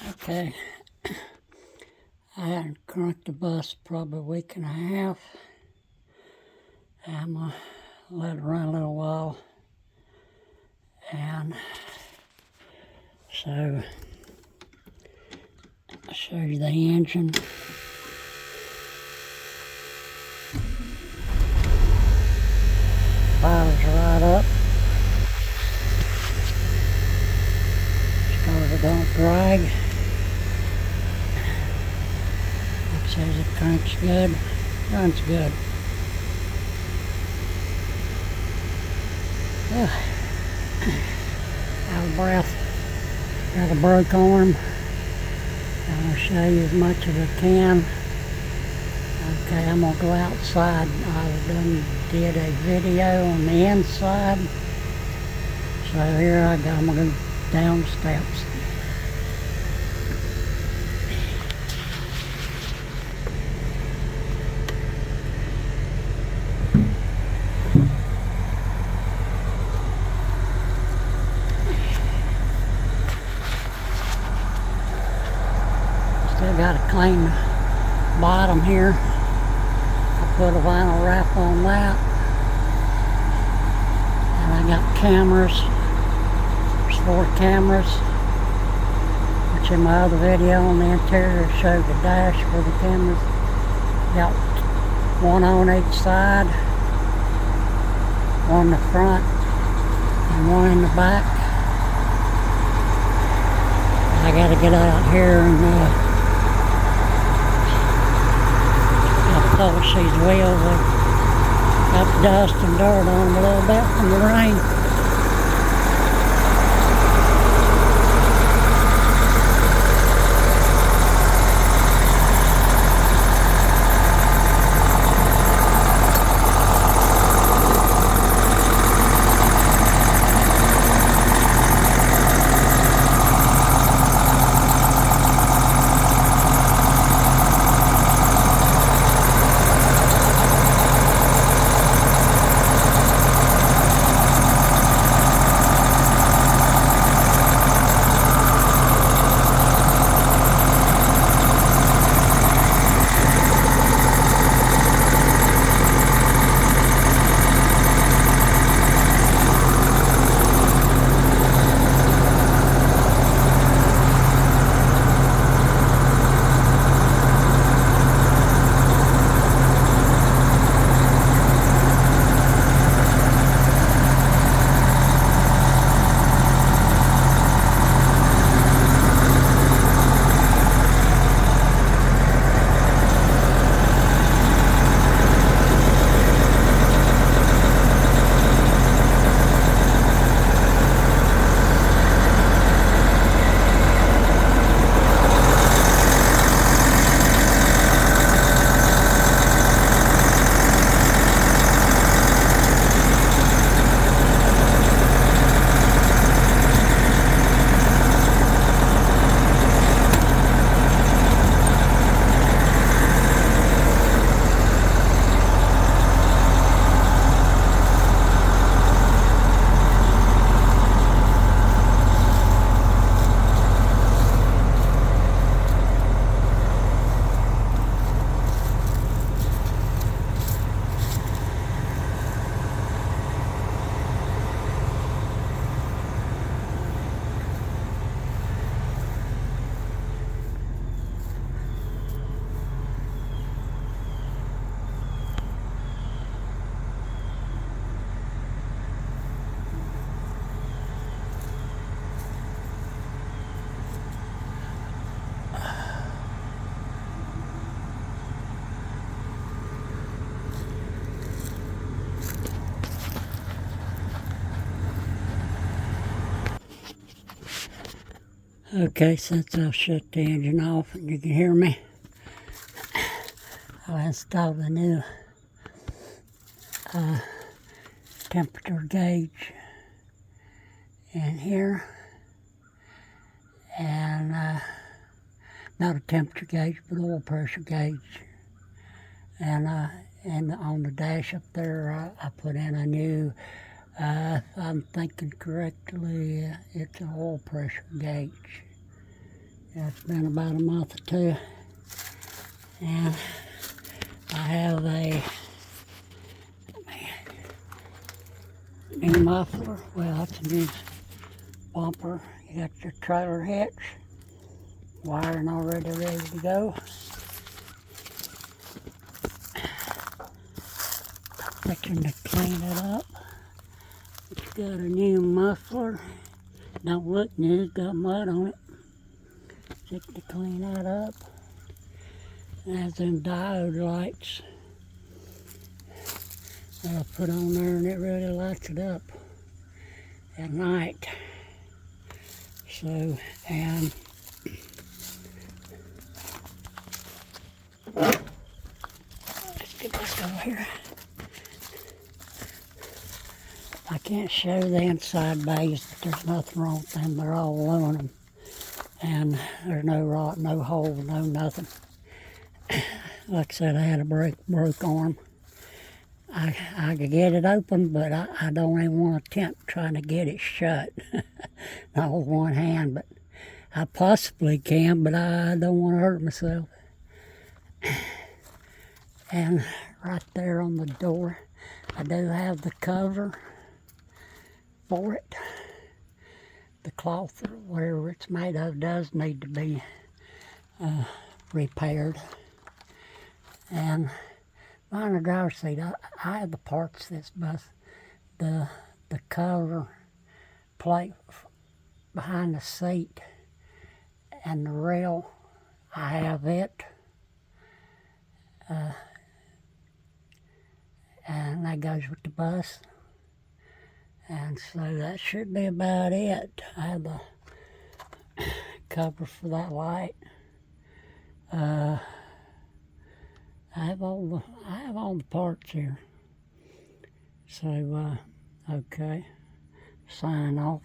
Okay, I hadn't cranked the bus probably a week and a half. I'm gonna let it run a little while, and so I'll show you the engine. Fires right up. Starter don't drag. It says it cranks good. Runs good. Out of breath. Got a broke arm. I'm going to show you as much as I can. Okay, I'm going to go outside. I did a video on the inside. So here I go. I'm going to go down the steps. Still got to clean the bottom here. I put a vinyl wrap on that. And I got cameras. There's 4 cameras. Which in my other video on the interior showed the dash for the cameras. Got 1 on each side. 1 in the front and 1 in the back. I gotta get out here and polish these wheels. They've got dust and dirt on them a little bit from the rain. Okay, since I've shut the engine off and you can hear me, I'll install the new temperature gauge in here. And not a temperature gauge, but oil pressure gauge. And on the dash up there, I put in a new, if I'm thinking correctly, it's an oil pressure gauge. Yeah, it's been about a month or two. And I have a new muffler. Well, it's a new bumper. You got your trailer hitch, wiring already ready to go. Fixing to clean it up. It's got a new muffler. Don't look new, it's got mud on it. Fixing to clean that up. It has them diode lights that I put on there, and it really lights it up at night. So, and let's get back over here. I can't show the inside bays, but there's nothing wrong with them. They're all aluminum, and there's no rot, no hole, no nothing. Like I said, I had a broke arm. I could get it open, but I don't even want to attempt trying to get it shut. Not with one hand, but I possibly can, but I don't want to hurt myself. And right there on the door, I do have the cover for it. The cloth or whatever it's made of does need to be repaired. And behind the driver's seat, I have the parts of this bus. The cover plate behind the seat and the rail, I have it. And that goes with the bus. And so that should be about it. I have the cover for that light. I have all the parts here. So okay, sign off.